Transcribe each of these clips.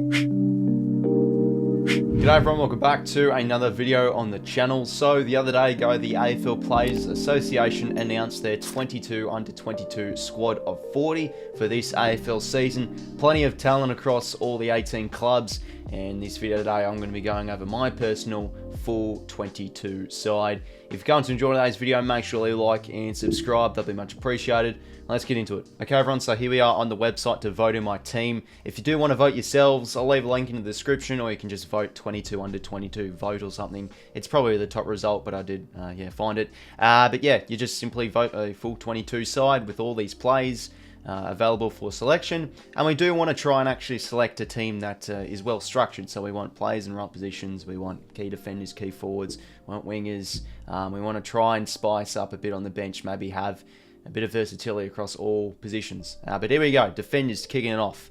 G'day everyone, welcome back to another video on the channel. So the other day, the AFL Players Association announced their 22 under 22 squad of 40 for this AFL season. Plenty of talent across all the 18 clubs, and this video today I'm going to be going over my personal full 22 side. If you're going to enjoy today's video, make sure you like and subscribe, that'll be much appreciated. Let's get into it. Okay everyone, so here we are on the website to vote in my team. If you do want to vote yourselves, I'll leave a link in the description, or you can just vote 22 under 22 vote or something. It's probably the top result, but I did find it. But yeah, you just simply vote a full 22 side with all these plays available for selection. And we do want to try and actually select a team that is well structured. So we want players in right positions, we want key defenders, key forwards, we want wingers. We want to try and spice up a bit on the bench, maybe have a bit of versatility across all positions. But here we go, defenders kicking it off.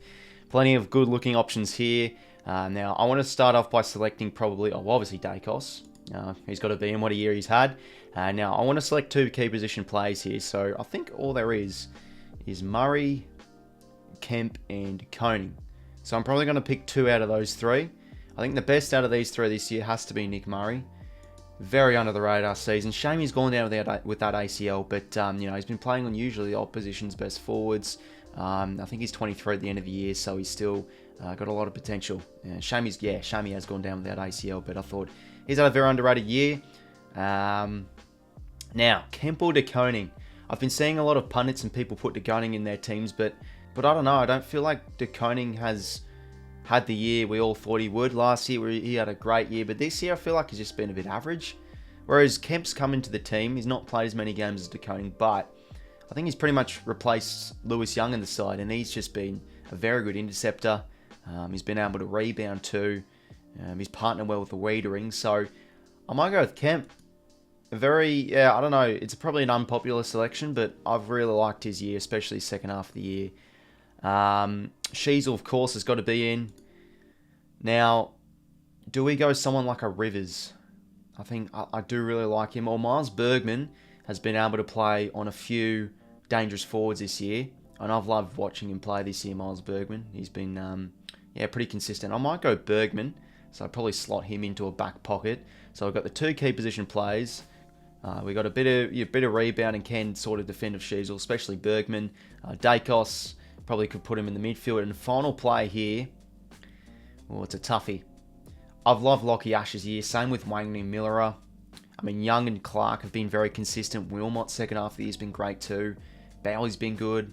Plenty of good looking options here. Now I want to start off by selecting probably, obviously 𝐓𝐴. He's got to be in what a year he's had. Now I want to select two key position plays here. So I think all there is Murray, Kemp and Koning. So I'm probably going to pick two out of those three. I think the best out of these three this year has to be Nick Murray. Very under the radar season. Shame he's gone down with that ACL, but he's been playing on usually the opposition's best forwards. I think he's 23 at the end of the year, so he's still got a lot of potential. Shame he has gone down with that ACL, but I thought he's had a very underrated year. Now, Kemp or Koning. I've been seeing a lot of pundits and people put Koning in their teams, but I don't know. I don't feel like Koning has had the year we all thought he would. Last year he had a great year, but this year I feel like he's just been a bit average. Whereas Kemp's come into the team, he's not played as many games as Koning, but I think he's pretty much replaced 𝐼𝐻𝐿 in the side, and he's just been a very good interceptor. He's been able to rebound too. He's partnered well with the 𝐼𝐻𝐿, so I might go with Kemp. I don't know, it's probably an unpopular selection, but I've really liked his year, especially second half of the year. 𝐼𝐻𝐿, of course, has got to be in. Now, do we go someone like a Rivers? I think I do really like him. Or Miles Bergman has been able to play on a few dangerous forwards this year, and I've loved watching him play this year, Miles Bergman. He's been pretty consistent. I might go Bergman, so I'll probably slot him into a back pocket. So I've got the two key position plays. We got a bit of rebound and can sort of defend of 𝐻𝐿, especially Bergman. 𝐷𝐴 probably could put him in the midfield. And the final play here, it's a toughie. I've loved Lachie Ash's year. Same with 𝐼𝐻𝐿𝐿𝐼𝐻𝐿. I mean, Young and Clark have been very consistent. Wilmot second half of the year has been great too. Bowley's been good.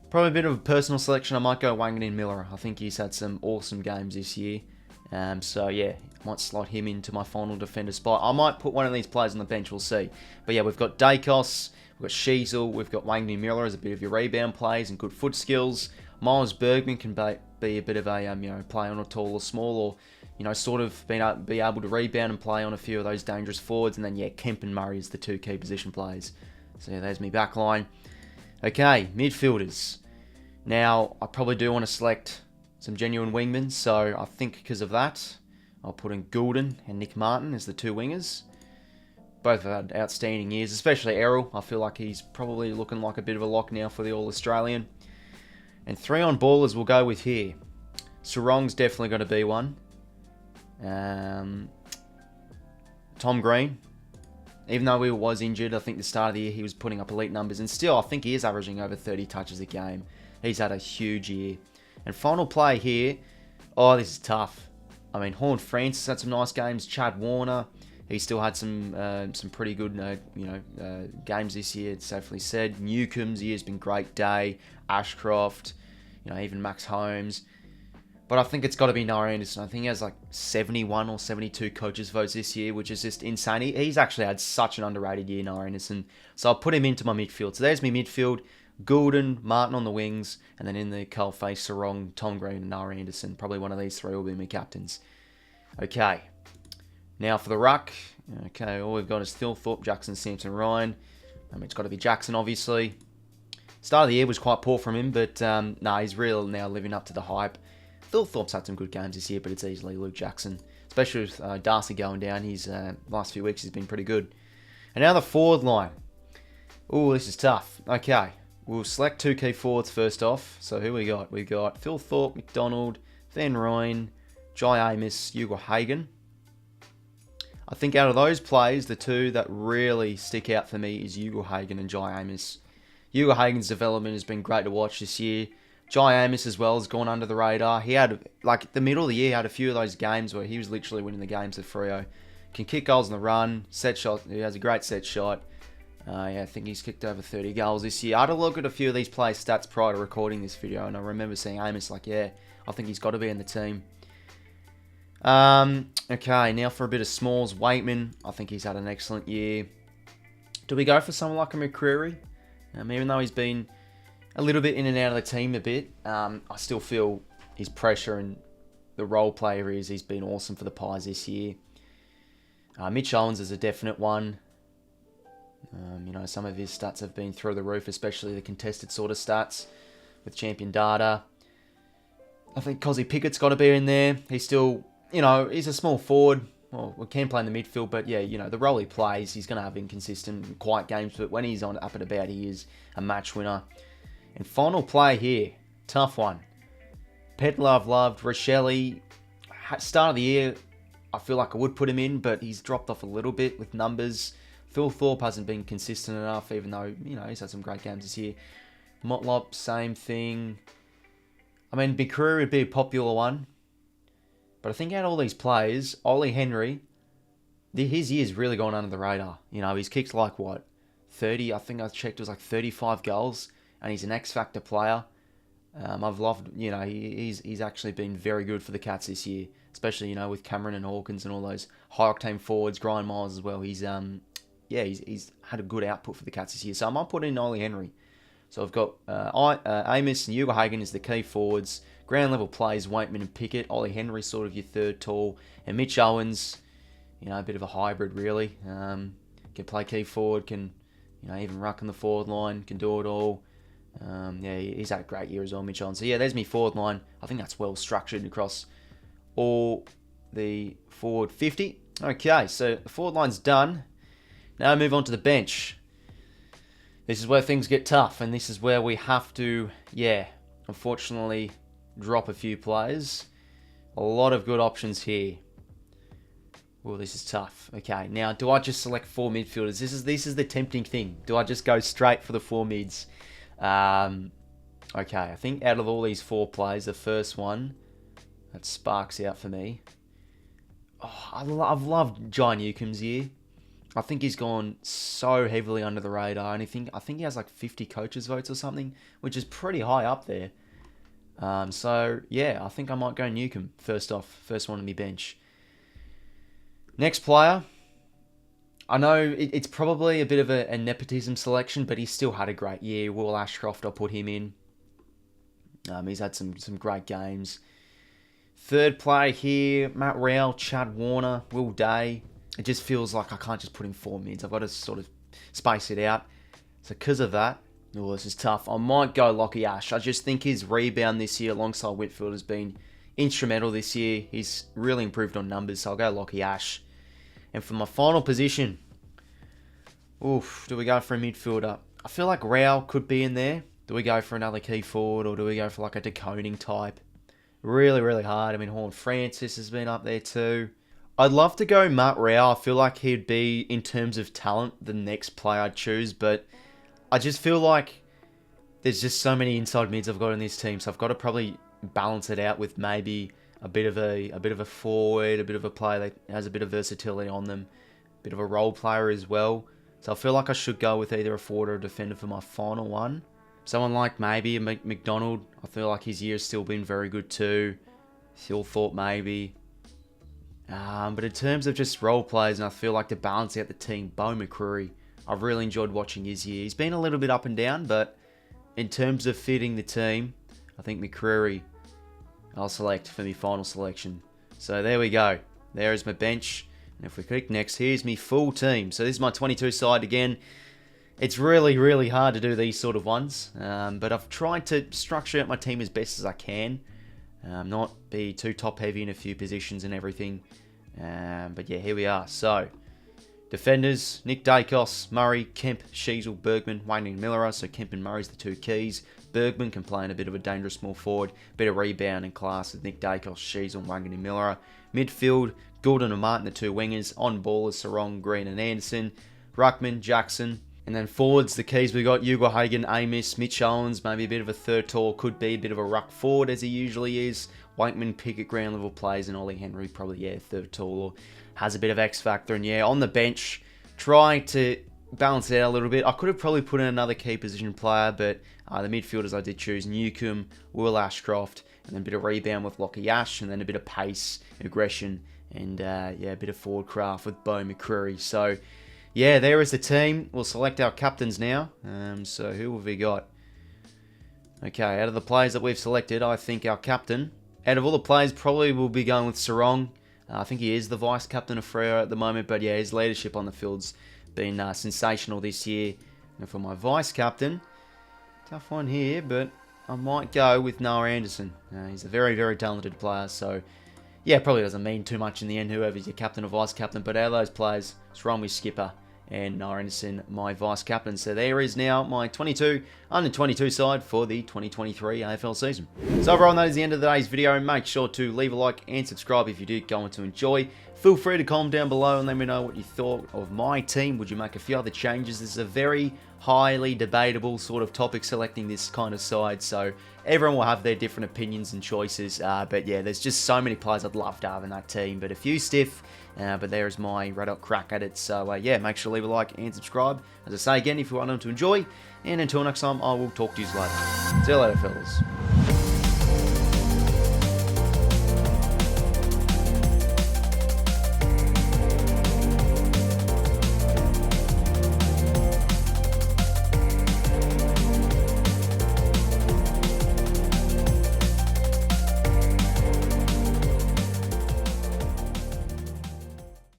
Probably a bit of a personal selection. I might go 𝐼𝐻𝐿𝐿𝐼𝐻𝐿. I think he's had some awesome games this year. So yeah, I might slot him into my final defender spot. I might put one of these players on the bench, we'll see. But yeah, we've got 𝐷𝐴, we've got 𝐻𝐿, we've got 𝐼𝐻𝐿𝐿𝐼𝐻𝐿 as a bit of your rebound plays and good foot skills. Miles Bergman can be a bit of a play on a tall or small, or sort of be able to rebound and play on a few of those dangerous forwards. And then yeah, Kemp and Murray is the two key position players. So yeah, there's me back line. Okay, midfielders. Now I probably do want to select some genuine wingmen, so I think because of that, I'll put in Gulden and Nick Martin as the two wingers. Both have had outstanding years, especially Errol. I feel like he's probably looking like a bit of a lock now for the All-Australian. And three on ballers we'll go with here. Sarong's definitely going to be one. Tom Green. Even though he was injured, I think the start of the year he was putting up elite numbers. And still, I think he is averaging over 30 touches a game. He's had a huge year. And final play here. Oh, this is tough. I mean, Horne-Francis had some nice games. Chad Warner, he still had some pretty good, games this year. It's safely said. Newcomb's year has been great. Day, Ashcroft, even Max Holmes. But I think it's got to be Noah Anderson. I think he has like 71 or 72 coaches votes this year, which is just insane. He's actually had such an underrated year, Noah Anderson. So I'll put him into my midfield. So there's my midfield. Gulden, Martin on the wings, and then in the coalface, Sarong, Tom Green, and Noah Anderson. Probably one of these three will be my captains. Okay, now for the ruck. Okay, all we've got is Thilthorpe, Jackson, Sampson, Ryan. It's got to be Jackson, obviously. Start of the year was quite poor from him, but he's really now living up to the hype. Thilthorpe's had some good games this year, but it's easily Luke Jackson, especially with Darcy going down. His last few weeks has been pretty good. And now the forward line. Oh, this is tough. Okay, we'll select two key forwards first off. So who we got? We got Phil Thorpe, McDonald, Van Rooyen, 𝐼𝐻𝐼𝐸 𝐼𝐻𝐤. I think out of those players, the two that really stick out for me is 𝐼𝐻𝐤 and 𝐼𝐻𝐼𝐸. 𝐼𝐻𝐤's development has been great to watch this year. 𝐼𝐻𝐼𝐸 as well has gone under the radar. He had, like, the middle of the year, he had a few of those games where he was literally winning the games at Freo. Can kick goals on the run, set shot, he has a great set shot. Yeah, I think he's kicked over 30 goals this year. I had a look at a few of these players' stats prior to recording this video, and I remember seeing Amos like, yeah, I think he's got to be in the team. Okay, now for a bit of smalls. Weightman, I think he's had an excellent year. Do we go for someone like a McCreary? Even though he's been a little bit in and out of the team a bit, I still feel his pressure and the role player he's been awesome for the Pies this year. Mitch Owens is a definite one. You know, some of his stats have been through the roof, especially the contested sort of stats with champion data. I think 𝐓𝐡𝐞 got to be in there. He's still, you know, he's a small forward. Well, we can play in the midfield, but yeah, you know, the role he plays, he's going to have inconsistent, quiet games, but when he's on up and about, he is a match winner. And final play here, tough one. Pedlar I've loved. Rachele, start of the year, I feel like I would put him in, but he's dropped off a little bit with numbers. Phil Thorpe hasn't been consistent enough, even though, you know, he's had some great games this year. Motlop, same thing. I mean, McCreary would be a popular one. But I think out of all these players, Ollie Henry, his year's really gone under the radar. You know, he's kicked like, what, 30? I think I checked, it was like 35 goals. And he's an X-Factor player. I've loved, you know, he's actually been very good for the Cats this year. Especially, you know, with Cameron and Hawkins and all those high-octane forwards, Brian Miles as well. He's had a good output for the Cats this year. So I might put in Ollie Henry. So I've got Amos and 𝐼𝐻𝐼𝐸 as the key forwards. Ground level plays, Weightman and Pickett. Ollie Henry sort of your third tall. And Mitch Owens, you know, a bit of a hybrid really. Can play key forward, can, you know, even ruck on the forward line, can do it all. Yeah, he's had a great year as well, Mitch Owens. So yeah, there's me forward line. I think that's well structured across all the forward 50. Okay, so the forward line's done. Now move on to the bench. This is where things get tough, and this is where we have to, yeah, unfortunately, drop a few players. A lot of good options here. Well, this is tough. Okay, now do I just select 4 midfielders? This is the tempting thing. Do I just go straight for the 4 mids? Okay, I think out of all these 4 players, the first one that sparks out for me. Oh, I've loved 𝐼𝐻𝐼𝐸 𝐼𝐻𝐿 year. I think he's gone so heavily under the radar, and I think he has like 50 coaches votes or something, which is pretty high up there. So yeah, I think I might go 𝐼𝐻𝐼𝐸 first off, first one on my bench. Next player, I know it's probably a bit of a nepotism selection, but he's still had a great year. Will Ashcroft, I'll put him in. He's had some great games. Third player here, Matt Rowell, Chad Warner, Will Day. It just feels like I can't just put in 4 mids. I've got to sort of space it out. So because of that, oh, this is tough. I might go 𝐼𝐻𝐼𝐸. I just think his rebound this year alongside Whitfield has been instrumental this year. He's really improved on numbers, so I'll go 𝐼𝐻𝐼𝐸. And for my final position, oof, do we go for a midfielder? I feel like Rowell could be in there. Do we go for another key forward, or do we go for like a 𝐷eConing type? Really, really hard. I mean, Horn Francis has been up there too. I'd love to go Matt Rowell. I feel like he'd be, in terms of talent, the next player I'd choose, but I just feel like there's just so many inside mids I've got in this team, so I've got to probably balance it out with maybe a bit of a forward, a bit of a player that has a bit of versatility on them, a bit of a role player as well. So I feel like I should go with either a forward or a defender for my final one. Someone like maybe a McDonald. I feel like his year has still been very good too. Still thought maybe. But in terms of just role players, and I feel like to balance out the team, Beau McCreary. I've really enjoyed watching his year. He's been a little bit up and down, but in terms of fitting the team, I think McCreary I'll select for my final selection. So there we go. There is my bench. And if we click next, here's my full team. So this is my 22 side again. It's really, really hard to do these sort of ones. But I've tried to structure out my team as best as I can. Not be too top heavy in a few positions and everything. But yeah, here we are. So, defenders, Nick Daicos, Murray, Kemp, 𝐓𝐡𝐞, Bergman, Wayne and Miller. So Kemp and Murray's the 2 keys. Bergman can play in a bit of a dangerous small forward, bit of rebound and class with Nick Dacos, 𝐼𝐻𝐿𝐴 𝐻𝐿𝐴. Midfield, Goulden and Martin, the two wingers. On ball is Sarong, Green and Anderson. Ruckman, Jackson. And then forwards, the keys, we got 𝐼𝐻𝐤𝐪, 𝐼𝐻𝐿𝐴, Mitch Owens, maybe a bit of a third tall, could be a bit of a ruck forward as he usually is. Wakeman, Pickett, ground level plays, and Ollie Henry probably, yeah, third tall or has a bit of X factor. And yeah, on the bench, trying to balance it out a little bit. I could have probably put in another key position player, but the midfielders I did choose, Newcombe, Will Ashcroft, and then a bit of rebound with Lockie Ash, and then a bit of pace, aggression, and yeah, a bit of forward craft with 𝐵𝗎 �McCreary. So yeah, there is the team. We'll select our captains now. So who have we got? Okay, out of the players that we've selected, I think our captain, out of all the players, probably will be going with Sarong. I think he is the vice captain of Freo at the moment, but yeah, his leadership on the field's been sensational this year. And for my vice captain, tough one here, but I might go with Noah Anderson. He's a very, very talented player, so yeah, probably doesn't mean too much in the end, whoever's your captain or vice captain, but out of those players, it's 𝐸𝐸 and Noah Anderson, my vice captain. So there is now my 22Under22 side for the 2023 AFL season. So everyone, that is the end of today's video. Make sure to leave a like and subscribe if you did go on to enjoy. Feel free to comment down below and let me know what you thought of my team. Would you make a few other changes? This is a very highly debatable sort of topic, selecting this kind of side, so everyone will have their different opinions and choices, but yeah, there's just so many players I'd love to have in that team, but a few stiff, but there is my red hot crack at it. So yeah, make sure to leave a like and subscribe, as I say again, if you want them to enjoy, and until next time, I will talk to you later. See you later, fellas.